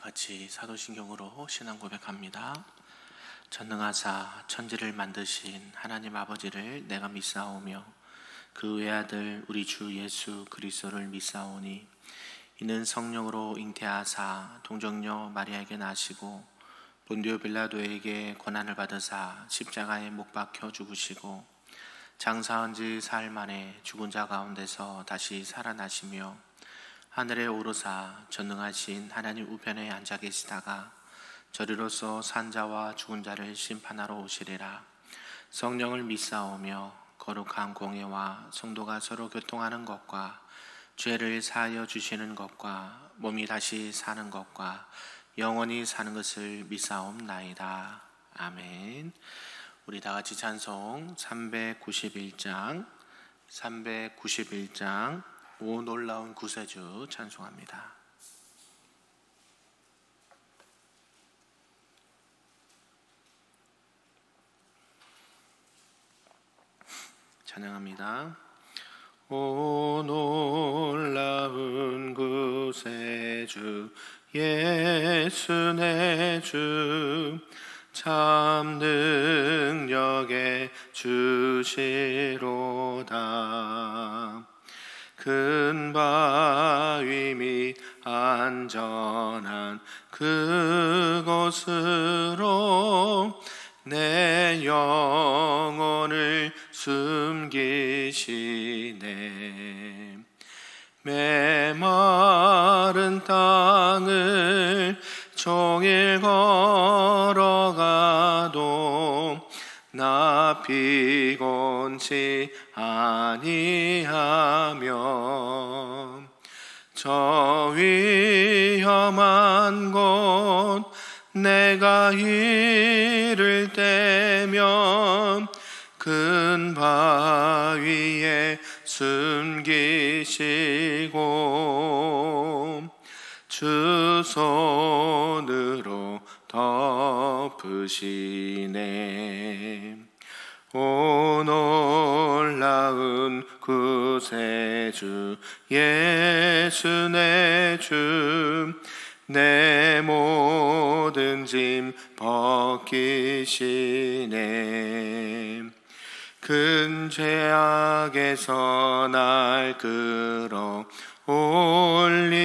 같이 사도신경으로 신앙 고백합니다. 전능하사 천지를 만드신 하나님 아버지를 내가 믿사오며 그 외아들 우리 주 예수 그리스도를 믿사오니 이는 성령으로 잉태하사 동정녀 마리아에게 나시고 본디오 빌라도에게 고난을 받으사 십자가에 못 박혀 죽으시고 장사한 지 사흘 만에 죽은 자 가운데서 다시 살아나시며 하늘에 오르사 전능하신 하나님 우편에 앉아 계시다가 저리로서 산 자와 죽은 자를 심판하러 오시리라. 성령을 믿사오며 거룩한 공예와 성도가 서로 교통하는 것과 죄를 사하여 주시는 것과 몸이 다시 사는 것과 영원히 사는 것을 믿사옵나이다. 아멘. 우리 다 같이 찬송 391장 오 놀라운 구세주 찬송합니다. 찬양합니다. 오 놀라운 구세주 예수 내 주 참 능력의 주시로다. 큰 바위 및 안전한 그곳으로 내 영혼을 숨기시네. 메마른 땅을 종일 걸어가도 나 피곤치 아니하며 저 위험한 곳 내가 이를 때면 큰 바위에 숨기시고 주 손으로 덮으시네. 오 놀라운 구세주 예수 내 주 내 모든 짐 벗기시네. 큰 죄악에서 날 끌어 올리시며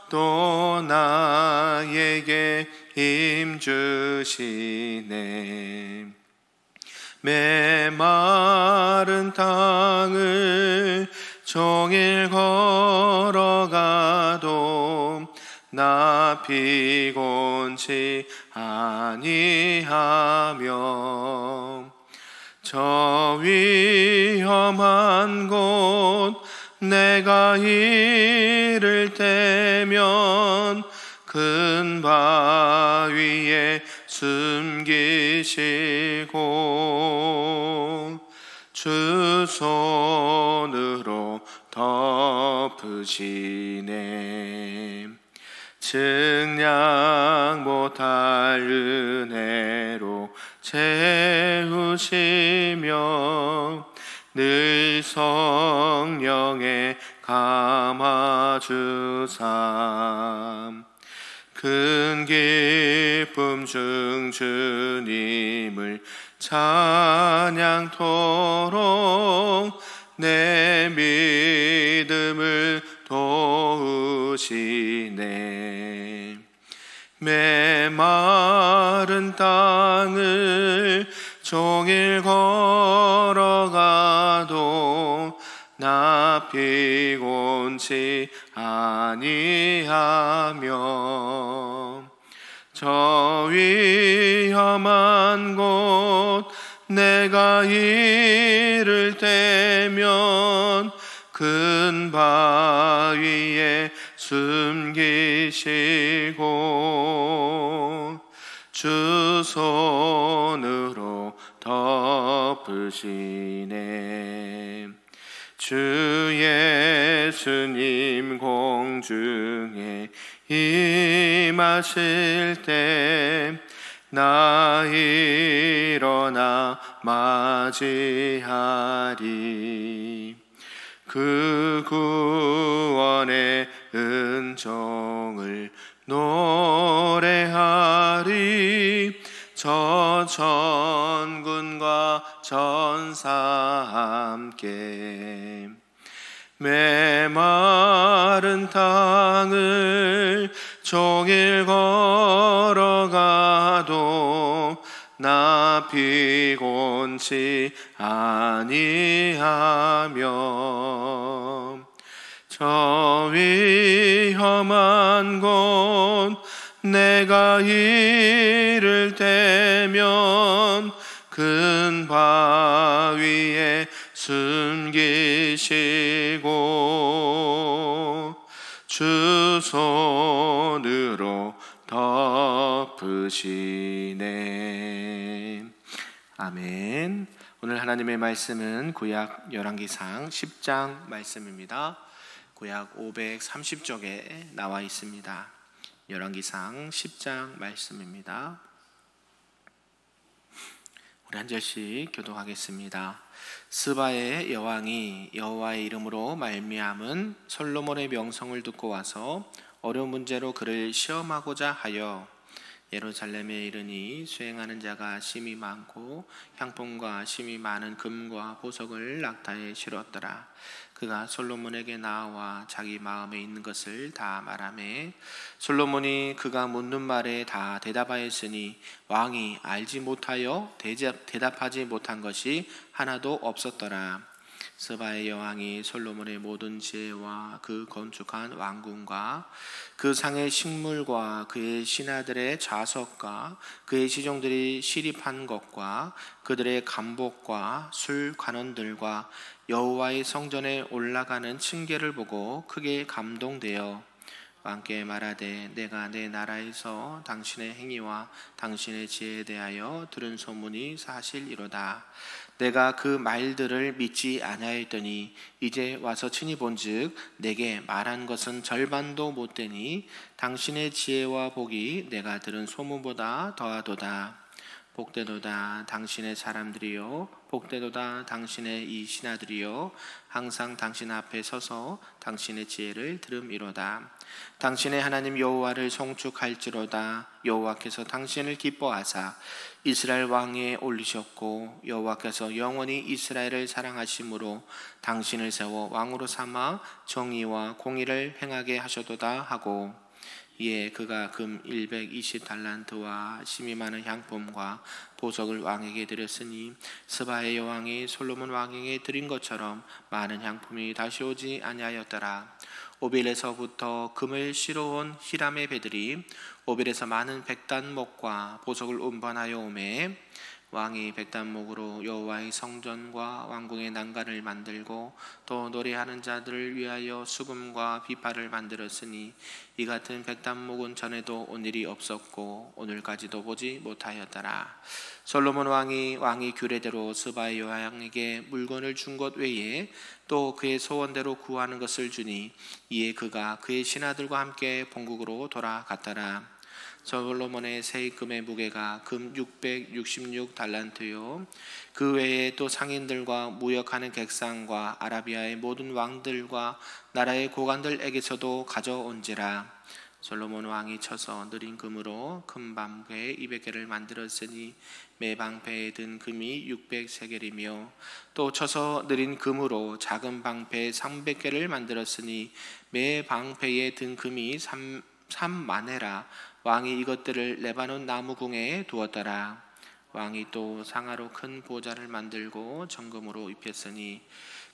또 나에게 힘 주시네. 메마른 땅을 종일 걸어가도 나 피곤치 아니하며 저 위험한 곳 내가 이를 때면 큰 바위에 숨기시고 주 손으로 덮으시네. 증량 못할 은혜로 채우시며 늘 성령에 감아주사 큰 기쁨 중 주님을 찬양토록 내 믿음을 도우시네. 메마른 땅을 종일 걸어가도 나 피곤치 아니하며 저 위험한 곳 내가 이를 때면 큰 바위에 숨기시고 주 손으로 덮으시네. 주 예수님 공중에 임하실 때 나 일어나 맞이하리. 그 구원의 은총을 노래하리. 저 천군과 전사 함께 메마른 땅을 종일 걸어가도 나 피곤치 아니하며 저 위험한 곳 내가 이를 때면 큰 바위에 숨기시고 주 손으로 덮으시네. 아멘. 오늘 하나님의 말씀은 구약 열왕기상 10장 말씀입니다. 구약 530쪽에 나와 있습니다. 열왕기상 10장 말씀입니다. 우리 한 절씩 교독하겠습니다. 스바의 여왕이 여호와의 이름으로 말미암은 솔로몬의 명성을 듣고 와서 어려운 문제로 그를 시험하고자 하여 예루살렘에 이르니 수행하는 자가 심히 많고 향품과 심히 많은 금과 보석을 낙타에 실었더라. 그가 솔로몬에게 나와 자기 마음에 있는 것을 다 말하매 솔로몬이 그가 묻는 말에 다 대답하였으니 왕이 알지 못하여 대답하지 못한 것이 하나도 없었더라. 스바의 여왕이 솔로몬의 모든 지혜와 그 건축한 왕궁과 그 상의 식물과 그의 신하들의 좌석과 그의 시종들이 시립한 것과 그들의 감복과 술 관원들과 여호와의 성전에 올라가는 층계를 보고 크게 감동되어 왕께 말하되 내가 내 나라에서 당신의 행위와 당신의 지혜에 대하여 들은 소문이 사실이로다. 내가 그 말들을 믿지 아니하였더니 이제 와서 친히 본즉 내게 말한 것은 절반도 못되니 당신의 지혜와 복이 내가 들은 소문보다 더하도다. 복되도다 당신의 사람들이요 복되도다 당신의 이 신하들이요 항상 당신 앞에 서서 당신의 지혜를 들음이로다. 당신의 하나님 여호와를 송축할지로다. 여호와께서 당신을 기뻐하사 이스라엘 왕위에 올리셨고 여호와께서 영원히 이스라엘을 사랑하심으로 당신을 세워 왕으로 삼아 정의와 공의를 행하게 하셔도다 하고 이에 그가 금 120달란트와 심히 많은 향품과 보석을 왕에게 드렸으니 스바의 여왕이 솔로몬 왕에게 드린 것처럼 많은 향품이 다시 오지 아니하였더라. 오빌에서부터 금을 실어온 히람의 배들이 오빌에서 많은 백단목과 보석을 운반하여 오매 왕이 백단목으로 여호와의 성전과 왕궁의 난간을 만들고 또 노래하는 자들을 위하여 수금과 비파를 만들었으니 이 같은 백단목은 전에도 온 일이 없었고 오늘까지도 보지 못하였더라. 솔로몬 왕이 규례대로 스바의 여왕에게 물건을 준 것 외에 또 그의 소원대로 구하는 것을 주니 이에 그가 그의 신하들과 함께 본국으로 돌아갔더라. 솔로몬의 세입금의 무게가 금 666달란트요 그 외에 또 상인들과 무역하는 객상과 아라비아의 모든 왕들과 나라의 고관들에게서도 가져온지라. 솔로몬 왕이 쳐서 느린 금으로 큰 방패 200개를 만들었으니 매 방패에 든 금이 600세겔이며 또 쳐서 느린 금으로 작은 방패 300개를 만들었으니 매 방패에 든 금이 3만회라. 왕이 이것들을 레바논 나무궁에 두었더라. 왕이 또 상아로 큰 보좌를 만들고 정금으로 입혔으니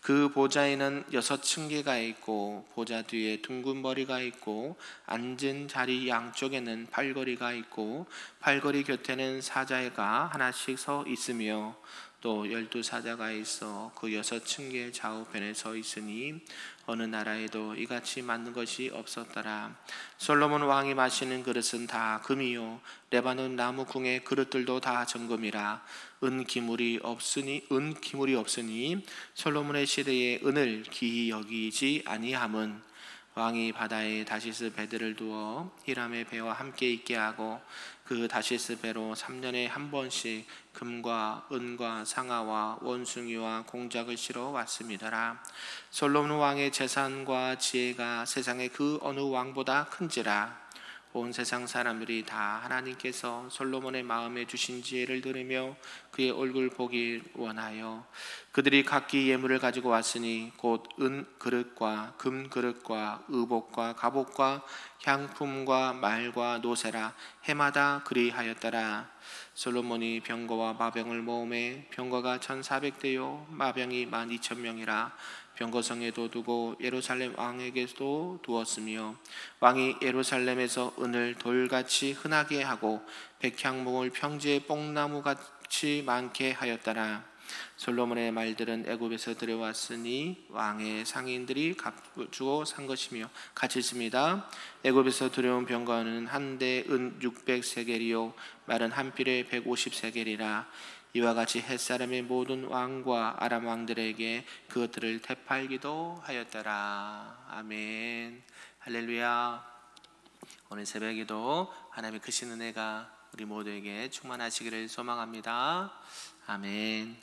그 보좌에는 6층계가 있고 보좌 뒤에 둥근 머리가 있고 앉은 자리 양쪽에는 팔걸이가 있고 팔걸이 곁에는 사자가 하나씩 서 있으며 또 12사자가 있어 그 6층계 좌우편에 서 있으니 어느 나라에도 이같이 만든 것이 없었더라. 솔로몬 왕이 마시는 그릇은 다 금이요 레바논 나무 궁의 그릇들도 다 정금이라. 은 기물이 없으니 솔로몬의 시대에 은을 기히 여기지 아니함은 왕이 바다에 다시스 배들을 두어 히람의 배와 함께 있게 하고 그 다시스 배로 3년에 한 번씩 금과 은과 상아와 원숭이와 공작을 실어 왔음이더라. 솔로몬 왕의 재산과 지혜가 세상의 그 어느 왕보다 큰지라. 온 세상 사람들이 다 하나님께서 솔로몬의 마음에 주신 지혜를 들으며 그의 얼굴 보기 원하여 그들이 각기 예물을 가지고 왔으니 곧 은 그릇과 금 그릇과 의복과 갑옷과 향품과 말과 노새라 해마다 그리하였더라. 솔로몬이 병거와 마병을 모음에 병거가 1400대요 마병이 12,000명이라. 병거성에도 두고 예루살렘 왕에게도 두었으며 왕이 예루살렘에서 은을 돌같이 흔하게 하고 백향목을 평지에 뽕나무같이 많게 하였더라. 솔로몬의 말들은 애굽에서 들여왔으니 왕의 상인들이 값주고 산 것이며 같이 있습니다. 애굽에서 들여온 병거는 한 대 은 600세겔이요 말은 한 필에 150세겔이라. 이와 같이 햇사람의 모든 왕과 아람 왕들에게 그것들을 되팔기도 하였더라. 아멘. 할렐루야. 오늘 새벽에도 하나님의 크신 은혜가 우리 모두에게 충만하시기를 소망합니다. 아멘.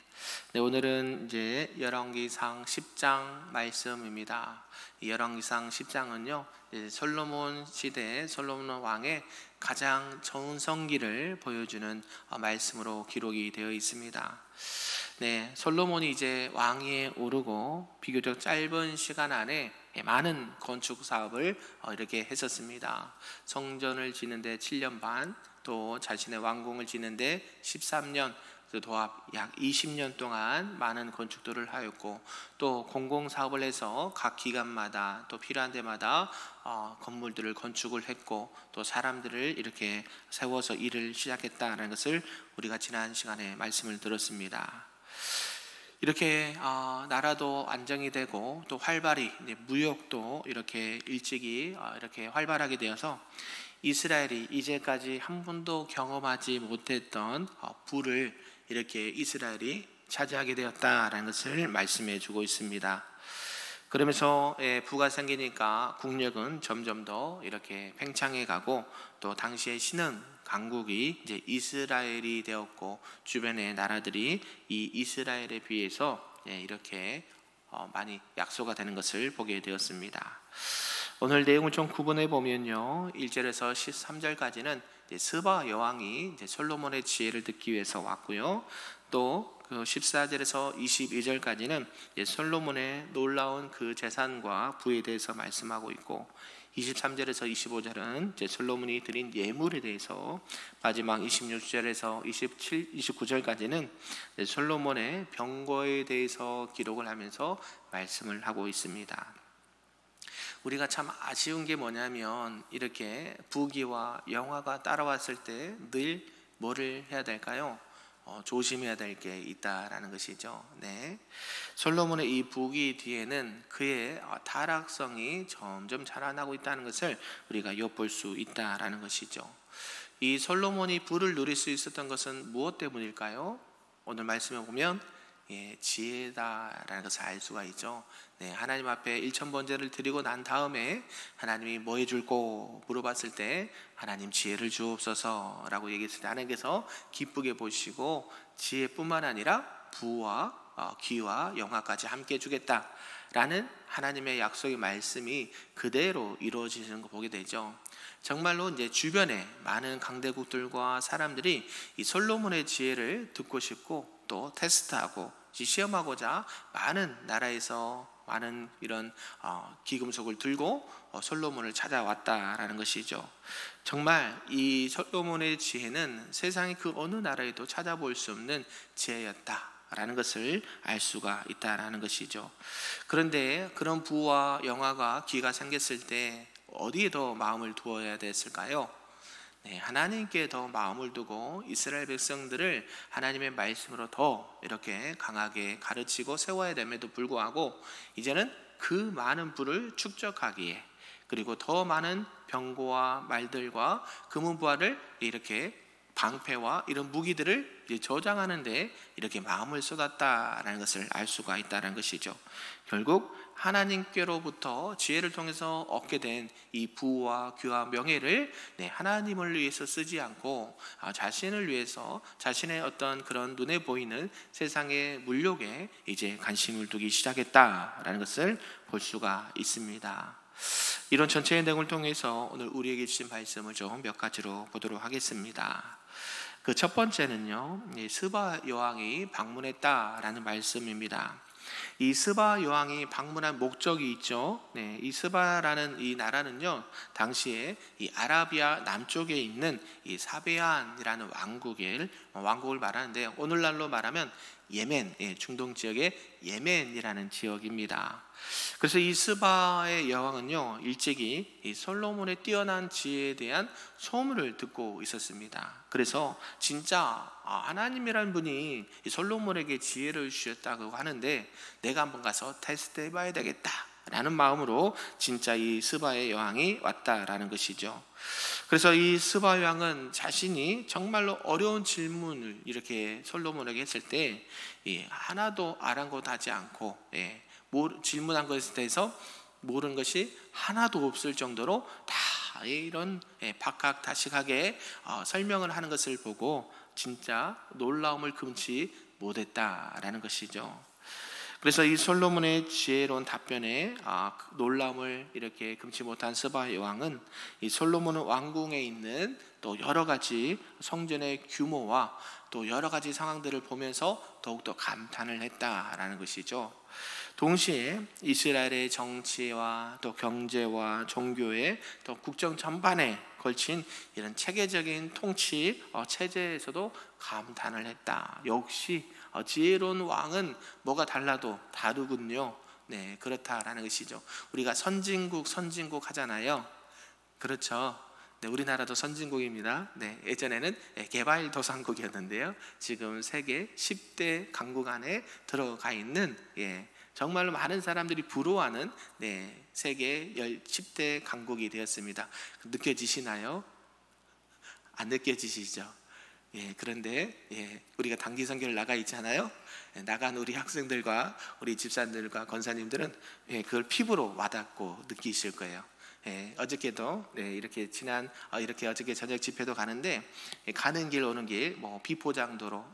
네, 오늘은 이제 열왕기상 10장 말씀입니다. 이 열왕기상 10장은요 솔로몬 시대 솔로몬 왕의 가장 전성기를 보여주는 말씀으로 기록이 되어 있습니다. 네, 솔로몬이 이제 왕위에 오르고 비교적 짧은 시간 안에 많은 건축 사업을 이렇게 했었습니다. 성전을 지는데 7년 반, 또 자신의 왕궁을 지는데 13년, 도합 약 20년 동안 많은 건축들을 하였고, 또 공공사업을 해서 각 기관마다 또 필요한 데마다 건물들을 건축을 했고, 또 사람들을 이렇게 세워서 일을 시작했다는 것을 우리가 지난 시간에 말씀을 들었습니다. 이렇게 나라도 안정이 되고 또 활발히 무역도 이렇게 일찍이 이렇게 활발하게 되어서 이스라엘이 이제까지 한 번도 경험하지 못했던 부를 이렇게 이스라엘이 차지하게 되었다라는 것을 말씀해 주고 있습니다. 그러면서 부가 생기니까 국력은 점점 더 이렇게 팽창해 가고, 또 당시의 신흥 강국이 이제 이스라엘이 되었고, 주변의 나라들이 이 이스라엘에 비해서 이렇게 많이 약소가 되는 것을 보게 되었습니다. 오늘 내용을 좀 구분해 보면요, 1절에서 13절까지는 스바 여왕이 솔로몬의 지혜를 듣기 위해서 왔고요, 또 그 14절에서 22절까지는 솔로몬의 놀라운 그 재산과 부에 대해서 말씀하고 있고, 23절에서 25절은 솔로몬이 드린 예물에 대해서, 마지막 26절에서 29절까지는 솔로몬의 병거에 대해서 기록을 하면서 말씀을 하고 있습니다. 우리가 참 아쉬운 게 뭐냐면, 이렇게 부귀와 영화가 따라왔을 때 늘 뭐를 해야 될까요? 조심해야 될 게 있다라는 것이죠. 네, 솔로몬의 이 부귀 뒤에는 그의 타락성이 점점 자라나고 있다는 것을 우리가 엿볼 수 있다라는 것이죠. 이 솔로몬이 부를 누릴 수 있었던 것은 무엇 때문일까요? 오늘 말씀에 보면 지혜다라는 것을 알 수가 있죠. 네, 하나님 앞에 1000번제를 드리고 난 다음에 하나님이 뭐 해줄고 물어봤을 때 하나님 지혜를 주옵소서 라고 얘기했을 때 하나님께서 기쁘게 보시고 지혜뿐만 아니라 부와 귀와 영화까지 함께 주겠다 라는 하나님의 약속의 말씀이 그대로 이루어지는 거 보게 되죠. 정말로 이제 주변에 많은 강대국들과 사람들이 이 솔로몬의 지혜를 듣고 싶고 또 테스트하고 시험하고자 많은 나라에서 많은 이런 기금속을 들고 솔로몬을 찾아왔다라는 것이죠. 정말 이 솔로몬의 지혜는 세상의 그 어느 나라에도 찾아볼 수 없는 지혜였다라는 것을 알 수가 있다라는 것이죠. 그런데 그런 부와 영화가 기가 생겼을 때 어디에 더 마음을 두어야 됐을까요? 하나님께 더 마음을 두고 이스라엘 백성들을 하나님의 말씀으로 더 이렇게 강하게 가르치고 세워야 됨에도 불구하고, 이제는 그 많은 부를 축적하기에, 그리고 더 많은 병거와 말들과 금은부화를 이렇게 방패와 이런 무기들을 저장하는 데 이렇게 마음을 쏟았다라는 것을 알 수가 있다는 것이죠. 결국 하나님께로부터 지혜를 통해서 얻게 된 이 부와 귀와 명예를 하나님을 위해서 쓰지 않고 자신을 위해서 자신의 어떤 그런 눈에 보이는 세상의 물욕에 이제 관심을 두기 시작했다라는 것을 볼 수가 있습니다. 이런 전체의 내용을 통해서 오늘 우리에게 주신 말씀을 좀 몇 가지로 보도록 하겠습니다. 그 첫 번째는요, 스바 여왕이 방문했다라는 말씀입니다. 이 스바 여왕이 방문한 목적이 있죠. 이 스바라는 이 나라는요, 당시에 이 아라비아 남쪽에 있는 이 사베안이라는 왕국을 말하는데, 오늘날로 말하면 예멘, 중동 지역의 예멘이라는 지역입니다. 그래서 이 스바의 여왕은요, 일찍이 이 솔로몬의 뛰어난 지혜에 대한 소문을 듣고 있었습니다. 그래서 진짜 하나님이라는 분이 이 솔로몬에게 지혜를 주셨다고 하는데 내가 한번 가서 테스트 해봐야 되겠다 라는 마음으로 진짜 이 스바의 여왕이 왔다라는 것이죠. 그래서 이 스바 여왕은 자신이 정말로 어려운 질문을 이렇게 솔로몬에게 했을 때 하나도 아랑곳하지 않고 질문한 것에 대해서 모르는 것이 하나도 없을 정도로 다 이런 박학다식하게 설명을 하는 것을 보고 진짜 놀라움을 금치 못했다라는 것이죠. 그래서 이 솔로몬의 지혜로운 답변에 놀라움을 이렇게 금치 못한 스바 여왕은 이 솔로몬은 왕궁에 있는 또 여러 가지 성전의 규모와 또 여러 가지 상황들을 보면서 더욱더 감탄을 했다라는 것이죠. 동시에 이스라엘의 정치와 또 경제와 종교의 또 국정 전반에 걸친 이런 체계적인 통치 체제에서도 감탄을 했다. 역시 지혜로운 왕은 뭐가 달라도 다르군요. 그렇다라는 것이죠. 우리가 선진국 하잖아요. 그렇죠. 우리나라도 선진국입니다. 예전에는 개발도상국이었는데요. 지금 세계 10대 강국 안에 들어가 있는 정말로 많은 사람들이 부러워하는 세계 10대 강국이 되었습니다. 느껴지시나요? 안 느껴지시죠? 그런데 우리가 단기 선교를 나가 있잖아요. 나간 우리 학생들과 우리 집사님들과 권사님들은 그걸 피부로 와닿고 느끼실 거예요. 어저께도 이렇게 이렇게 어저께 저녁 집회도 가는데 가는 길 오는 길 비포장도로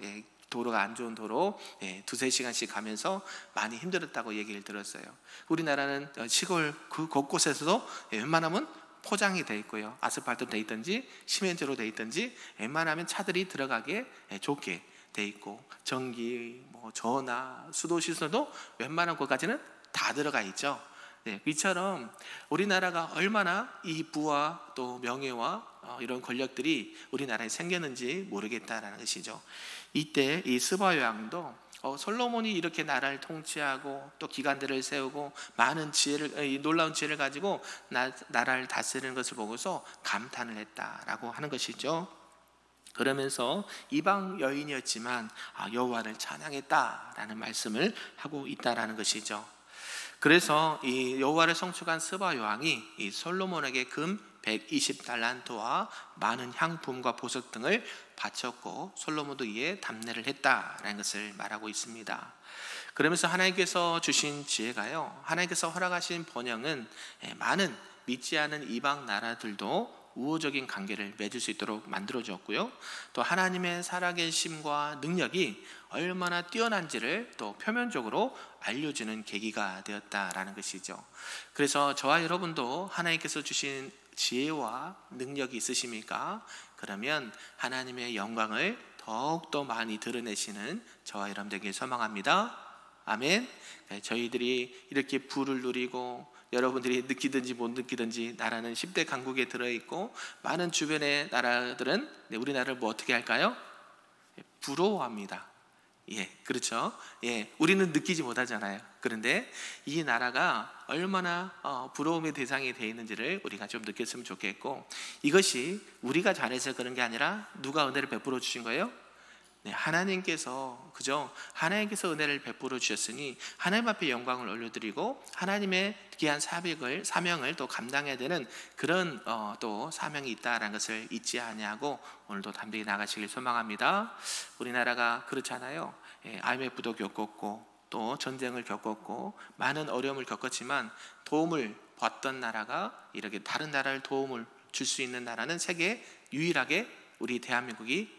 도로가 안 좋은 도로 두세 시간씩 가면서 많이 힘들었다고 얘기를 들었어요. 우리나라는 시골 그 곳곳에서도 웬만하면 포장이 돼 있고요. 아스팔트로 돼 있든지 시멘트로 돼 있든지 웬만하면 차들이 들어가게 좋게 돼 있고 전기, 전화, 수도 시설도 웬만한 곳까지는 다 들어가 있죠. 이처럼 우리나라가 얼마나 이 부와 또 명예와 이런 권력들이 우리나라에 생겼는지 모르겠다라는 것이죠. 이때 이 스바 여왕도 솔로몬이 이렇게 나라를 통치하고 또 기관들을 세우고 많은 놀라운 지혜를 가지고 나라를 다스리는 것을 보고서 감탄을 했다라고 하는 것이죠. 그러면서 이방 여인이었지만 여호와를 찬양했다라는 말씀을 하고 있다라는 것이죠. 그래서 이 여호와를 성축한 스바 여왕이 이 솔로몬에게 금 120달란트와 많은 향품과 보석 등을 바쳤고 솔로몬도 이에 답례를 했다라는 것을 말하고 있습니다. 그러면서 하나님께서 주신 지혜가요, 하나님께서 허락하신 번영은 많은 믿지 않은 이방 나라들도 우호적인 관계를 맺을 수 있도록 만들어졌고요, 또 하나님의 살아계심과 능력이 얼마나 뛰어난지를 또 표면적으로 알려주는 계기가 되었다라는 것이죠. 그래서 저와 여러분도 하나님께서 주신 지혜와 능력이 있으십니까? 그러면 하나님의 영광을 더욱더 많이 드러내시는 저와 여러분들에게 소망합니다. 아멘. 저희들이 이렇게 부를 누리고 여러분들이 느끼든지 못 느끼든지 나라는 10대 강국에 들어있고 많은 주변의 나라들은 우리나라를 어떻게 할까요? 부러워합니다. 그렇죠. 우리는 느끼지 못하잖아요. 그런데 이 나라가 얼마나 부러움의 대상이 되어 있는지를 우리가 좀 느꼈으면 좋겠고, 이것이 우리가 잘해서 그런 게 아니라 누가 은혜를 베풀어 주신 거예요? 하나님께서, 그죠? 하나님께서 은혜를 베풀어 주셨으니 하나님 앞에 영광을 올려드리고 하나님의 귀한 사명을 또 감당해야 되는 그런 또 사명이 있다라는 것을 잊지 아니하고 오늘도 담대히 나가시길 소망합니다. 우리나라가 그렇잖아요. IMF도 겪었고 또 전쟁을 겪었고 많은 어려움을 겪었지만 도움을 받던 나라가 이렇게 다른 나라를 도움을 줄 수 있는 나라는 세계에 유일하게 우리 대한민국이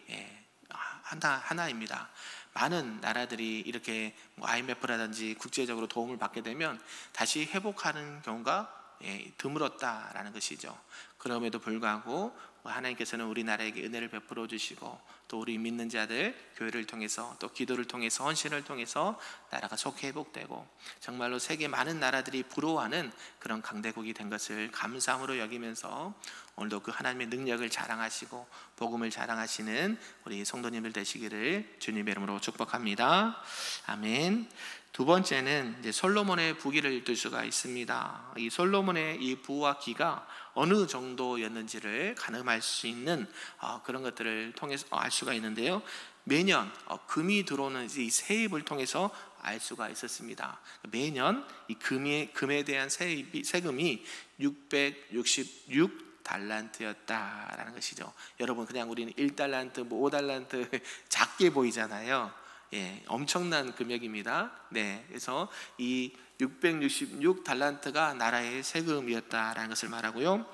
하나입니다. 많은 나라들이 이렇게 IMF라든지 국제적으로 도움을 받게 되면 다시 회복하는 경우가 드물었다라는 것이죠. 그럼에도 불구하고 하나님께서는 우리나라에게 은혜를 베풀어 주시고 또 우리 믿는 자들 교회를 통해서 또 기도를 통해서 헌신을 통해서 나라가 속히 회복되고 정말로 세계 많은 나라들이 부러워하는 그런 강대국이 된 것을 감사함으로 여기면서 오늘도 그 하나님의 능력을 자랑하시고 복음을 자랑하시는 우리 성도님들 되시기를 주님의 이름으로 축복합니다. 아멘. 두 번째는 이제 솔로몬의 부귀를 들 수가 있습니다. 이 솔로몬의 이 부와 기가 어느 정도였는지를 가늠할 수 있는 그런 것들을 통해서 알 수가 있는데요. 매년 금이 들어오는 이 세입을 통해서 알 수가 있었습니다. 매년 이 금에 대한 세금이 666 달란트였다라는 것이죠. 여러분 그냥 우리는 1달란트, 5달란트 작게 보이잖아요. 엄청난 금액입니다. 그래서 이 666달란트가 나라의 세금이었다라는 것을 말하고요.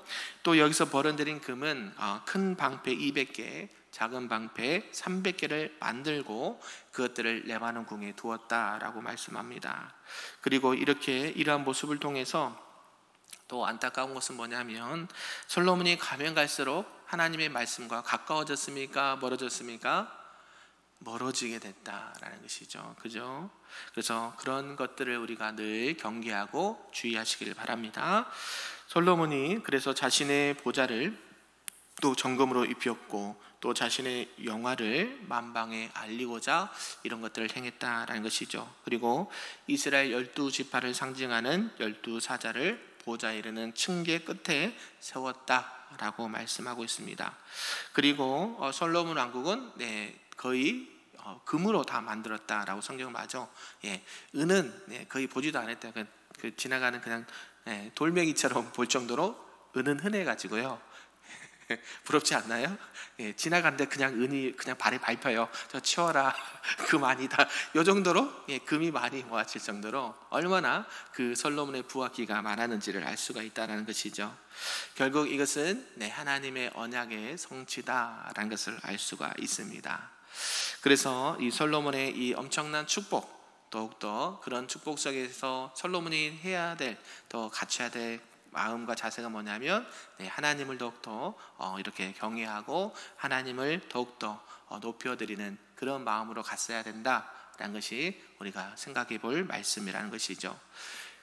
또 여기서 벌어들인 금은 큰 방패 200개, 작은 방패 300개를 만들고 그것들을 레바논 궁에 두었다라고 말씀합니다. 그리고 이러한 모습을 통해서 또 안타까운 것은 뭐냐면 솔로몬이 가면 갈수록 하나님의 말씀과 가까워졌습니까? 멀어졌습니까? 멀어지게 됐다라는 것이죠. 그죠? 그래서 그런 것들을 우리가 늘 경계하고 주의하시기를 바랍니다. 솔로몬이 그래서 자신의 보좌를 또 정금으로 입혔고 또 자신의 영화를 만방에 알리고자 이런 것들을 행했다라는 것이죠. 그리고 이스라엘 12지파를 상징하는 12사자를 보좌에 이르는 층계 끝에 세웠다라고 말씀하고 있습니다. 그리고 솔로몬 왕국은 거의 금으로 다 만들었다라고 성경은 맞죠. 은은 거의 보지도 않았다. 그 지나가는 그냥 돌멩이처럼 볼 정도로 은은 흔해가지고요. 부럽지 않나요? 지나가는데 그냥 은이 그냥 발에 밟혀요. 저 치워라. 금 아니다. 이 정도로 금이 많이 모아질 정도로 얼마나 그 솔로몬의 부와 기가 많았는지를 알 수가 있다는 것이죠. 결국 이것은 하나님의 언약의 성취다라는 것을 알 수가 있습니다. 그래서 이 솔로몬의 이 엄청난 축복, 더욱더 그런 축복 속에서 솔로몬이 해야 될, 또 갖춰야 될 마음과 자세가 뭐냐면 하나님을 더욱더 이렇게 경외하고 하나님을 더욱더 높여드리는 그런 마음으로 갔어야 된다라는 것이 우리가 생각해 볼 말씀이라는 것이죠.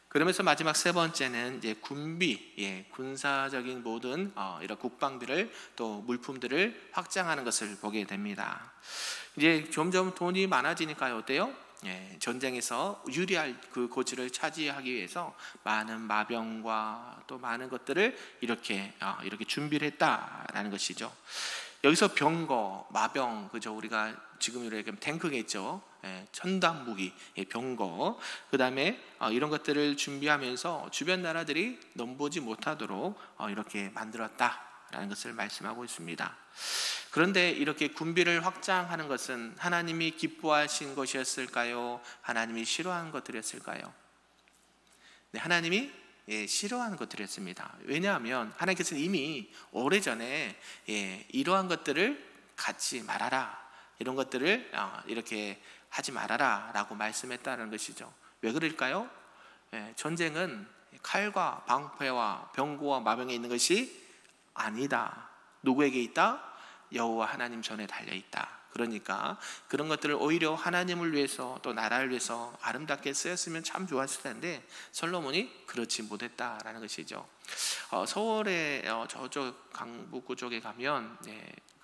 그러면서 마지막 세 번째는 이제 군비, 군사적인 모든 이런 국방비를 또 물품들을 확장하는 것을 보게 됩니다. 이제 점점 돈이 많아지니까요, 어때요? 전쟁에서 유리할 그 고지를 차지하기 위해서 많은 마병과 또 많은 것들을 이렇게 준비를 했다라는 것이죠. 여기서 병거, 마병, 그죠? 우리가 지금 이렇게 탱크겠죠. 첨단 무기, 병거, 그 다음에 이런 것들을 준비하면서 주변 나라들이 넘보지 못하도록 이렇게 만들었다라는 것을 말씀하고 있습니다. 그런데 이렇게 군비를 확장하는 것은 하나님이 기뻐하신 것이었을까요? 하나님이 싫어하는 것들이었을까요? 하나님이 싫어하는 것들이었습니다. 왜냐하면 하나님께서는 이미 오래전에 이러한 것들을 갖지 말아라, 이런 것들을 이렇게 하지 말아라 라고 말씀했다는 것이죠. 왜 그럴까요? 전쟁은 칼과 방패와 병거와 마병에 있는 것이 아니다. 누구에게 있다? 여호와 하나님 전에 달려있다. 그러니까 그런 것들을 오히려 하나님을 위해서 또 나라를 위해서 아름답게 쓰였으면 참 좋았을 텐데 솔로몬이 그렇지 못했다라는 것이죠. 서울의 저쪽 강북구 쪽에 가면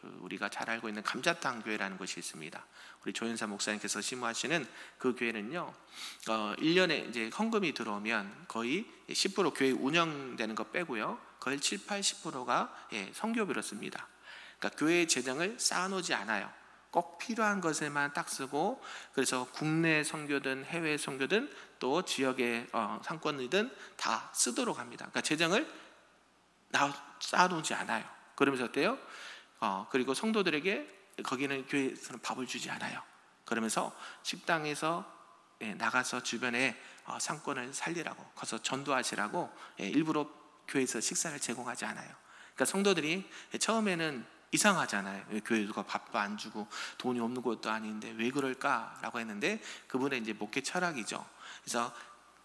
우리가 잘 알고 있는 감자탕 교회라는 곳이 있습니다. 우리 조윤사 목사님께서 심호하시는 그 교회는요, 1년에 이제 헌금이 들어오면 거의 10% 교회 운영되는 거 빼고요, 거의 7, 80%가 선교비로 씁니다. 그러니까 교회의 재정을 쌓아놓지 않아요. 꼭 필요한 것에만 딱 쓰고, 그래서 국내 선교든 해외 선교든 또 지역의 상권이든 다 쓰도록 합니다. 그러니까 재정을 쌓아놓지 않아요. 그러면서 어때요? 그리고 성도들에게 거기는 교회에서는 밥을 주지 않아요. 그러면서 식당에서 나가서 주변에 상권을 살리라고, 가서 전도하시라고 일부러 교회에서 식사를 제공하지 않아요. 그러니까 성도들이 처음에는 이상하잖아요. 교회 누가 밥도 안 주고 돈이 없는 것도 아닌데 왜 그럴까라고 했는데, 그분의 이제 목회 철학이죠. 그래서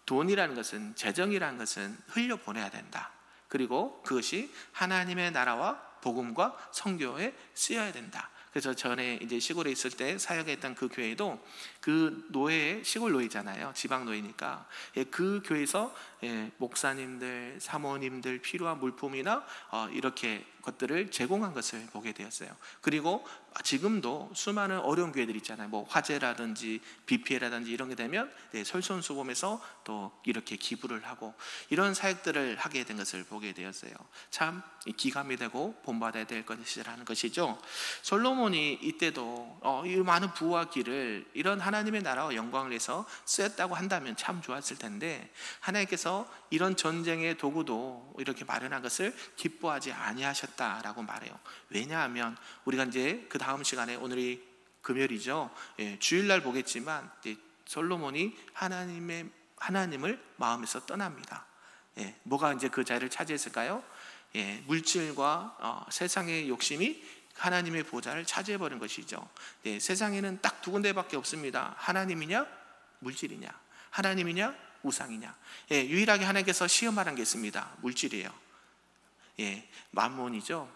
돈이라는 것은, 재정이라는 것은 흘려보내야 된다. 그리고 그것이 하나님의 나라와 복음과 선교에 쓰여야 된다. 그래서 전에 이제 시골에 있을 때 사역했던 그 교회도 그 노예, 시골 노예잖아요. 지방 노예니까 그 교회에서 목사님들, 사모님들 필요한 물품이나 이렇게 것들을 제공한 것을 보게 되었어요. 그리고 지금도 수많은 어려운 교회들 있잖아요. 뭐 화재라든지 BPL라든지 이런 게 되면 솔선수범해서 또 이렇게 기부를 하고 이런 사역들을 하게 된 것을 보게 되었어요. 참 기감이 되고 본받아야 될 것이라는 것이죠. 솔로몬이 이때도 이 많은 부와 기를 이런 하나님의 나라와 영광을 위해서 쓰였다고 한다면 참 좋았을 텐데, 하나님께서 이런 전쟁의 도구도 이렇게 마련한 것을 기뻐하지 아니하셨다라고 말해요. 왜냐하면 우리가 이제 그 다음 시간에, 오늘이 금요일이죠. 주일날 보겠지만 솔로몬이 하나님을 마음에서 떠납니다. 뭐가 이제 그 자리를 차지했을까요? 물질과 세상의 욕심이 하나님의 보좌를 차지해버린 것이죠. 세상에는 딱 두 군데밖에 없습니다. 하나님이냐 물질이냐, 하나님이냐 우상이냐. 유일하게 하나님께서 시험하는 게 있습니다. 물질이에요. 만몬이죠.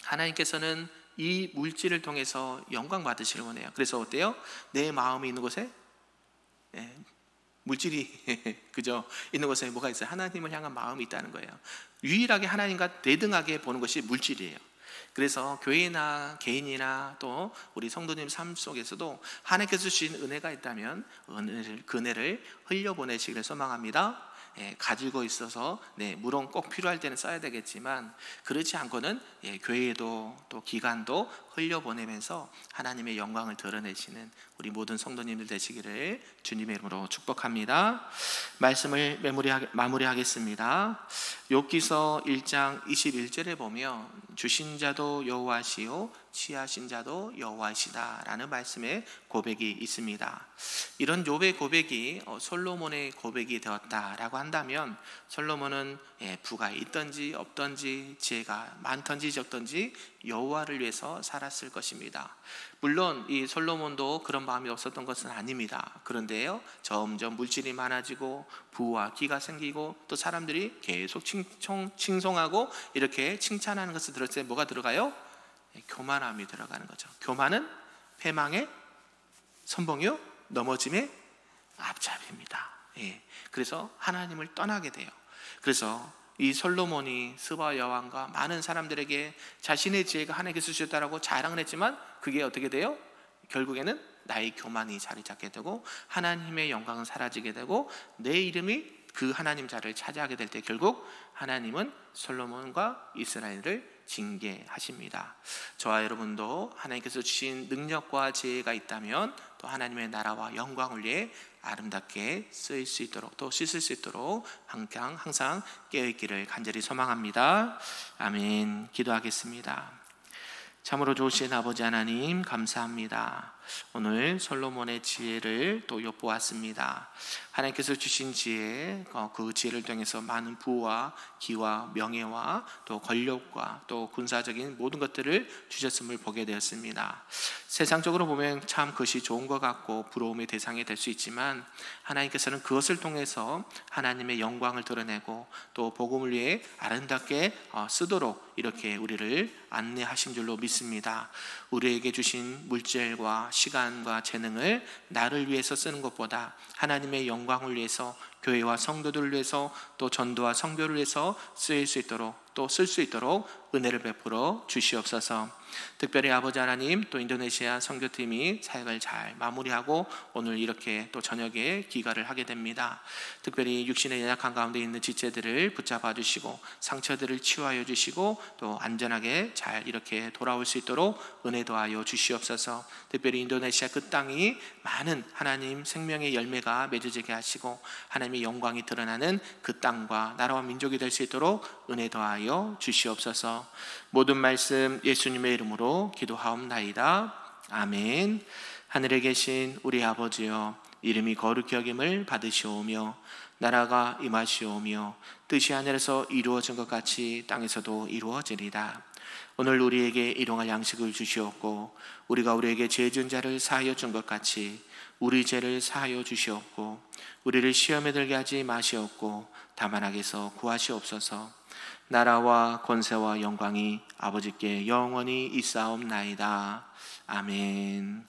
하나님께서는 이 물질을 통해서 영광 받으시를 원해요. 그래서 어때요? 내 마음이 있는 곳에 물질이 그죠? 있는 곳에 뭐가 있어요? 하나님을 향한 마음이 있다는 거예요. 유일하게 하나님과 대등하게 보는 것이 물질이에요. 그래서 교회나 개인이나 또 우리 성도님 삶 속에서도 하나님께서 주신 은혜가 있다면 그 은혜를 흘려보내시기를 소망합니다. 가지고 있어서 물론 꼭 필요할 때는 써야 되겠지만, 그렇지 않고는 교회도 또 기관도 흘려보내면서 하나님의 영광을 드러내시는 우리 모든 성도님들 되시기를 주님의 이름으로 축복합니다. 말씀을 마무리하겠습니다. 욥기서 1장 21절에 보면 주신 자도 여호와시요 취하신 자도 여호와시다 라는 말씀의 고백이 있습니다. 이런 욥의 고백이 솔로몬의 고백이 되었다라고 한다면, 솔로몬은 부가 있든지 없든지 지혜가 많든지 적든지 여호와를 위해서 살았을 것입니다. 물론 이 솔로몬도 그런 마음이 없었던 것은 아닙니다. 그런데요, 점점 물질이 많아지고 부와 기가 생기고 또 사람들이 계속 칭송하고 이렇게 칭찬하는 것을 들었을 때 뭐가 들어가요? 교만함이 들어가는 거죠. 교만은 패망의 선봉이요 넘어짐의 앞잡이입니다. 그래서 하나님을 떠나게 돼요. 그래서 이 솔로몬이 스바 여왕과 많은 사람들에게 자신의 지혜가 하나님께서 주셨다라고 자랑을 했지만, 그게 어떻게 돼요? 결국에는 나의 교만이 자리 잡게 되고 하나님의 영광은 사라지게 되고 내 이름이 그 하나님 자리를 차지하게 될 때 결국 하나님은 솔로몬과 이스라엘을 징계하십니다. 저와 여러분도 하나님께서 주신 능력과 지혜가 있다면 또 하나님의 나라와 영광을 위해 아름답게 쓰일 수 있도록, 또 씻을 수 있도록 항상 깨어있기를 간절히 소망합니다. 아멘. 기도하겠습니다. 참으로 좋으신 아버지 하나님, 감사합니다. 오늘 솔로몬의 지혜를 또 엿보았습니다. 하나님께서 주신 지혜, 그 지혜를 통해서 많은 부와 기와 명예와 또 권력과 또 군사적인 모든 것들을 주셨음을 보게 되었습니다. 세상적으로 보면 참 그것이 좋은 것 같고 부러움의 대상이 될 수 있지만, 하나님께서는 그것을 통해서 하나님의 영광을 드러내고 또 복음을 위해 아름답게 쓰도록 이렇게 우리를 안내하신 줄로 믿습니다. 우리에게 주신 물질과 시간과 재능을 나를 위해서 쓰는 것보다 하나님의 영광을 위해서, 교회와 성도들을 위해서, 또 전도와 선교를 위해서 쓰일 수 있도록, 또 쓸 수 있도록 은혜를 베풀어 주시옵소서. 특별히 아버지 하나님, 또 인도네시아 선교팀이 사역을 잘 마무리하고 오늘 이렇게 또 저녁에 귀가를 하게 됩니다. 특별히 육신의 연약한 가운데 있는 지체들을 붙잡아 주시고 상처들을 치유하여 주시고 또 안전하게 잘 이렇게 돌아올 수 있도록 은혜 더하여 주시옵소서. 특별히 인도네시아 그 땅이 많은 하나님 생명의 열매가 맺어지게 하시고 하나님의 영광이 드러나는 그 땅과 나라와 민족이 될 수 있도록 은혜 더하여 주시옵소서. 모든 말씀 예수님의 이름으로 기도하옵나이다. 아멘. 하늘에 계신 우리 아버지여, 이름이 거룩히 여김을 받으시오며 나라가 임하시오며 뜻이 하늘에서 이루어진 것 같이 땅에서도 이루어지리다. 오늘 우리에게 일용할 양식을 주시옵고 우리가 우리에게 죄 지은 자를 사하여 준 것 같이 우리 죄를 사하여 주시옵고 우리를 시험에 들게 하지 마시옵고 다만 악에서 구하시옵소서. 나라와 권세와 영광이 아버지께 영원히 있사옵나이다. 아멘.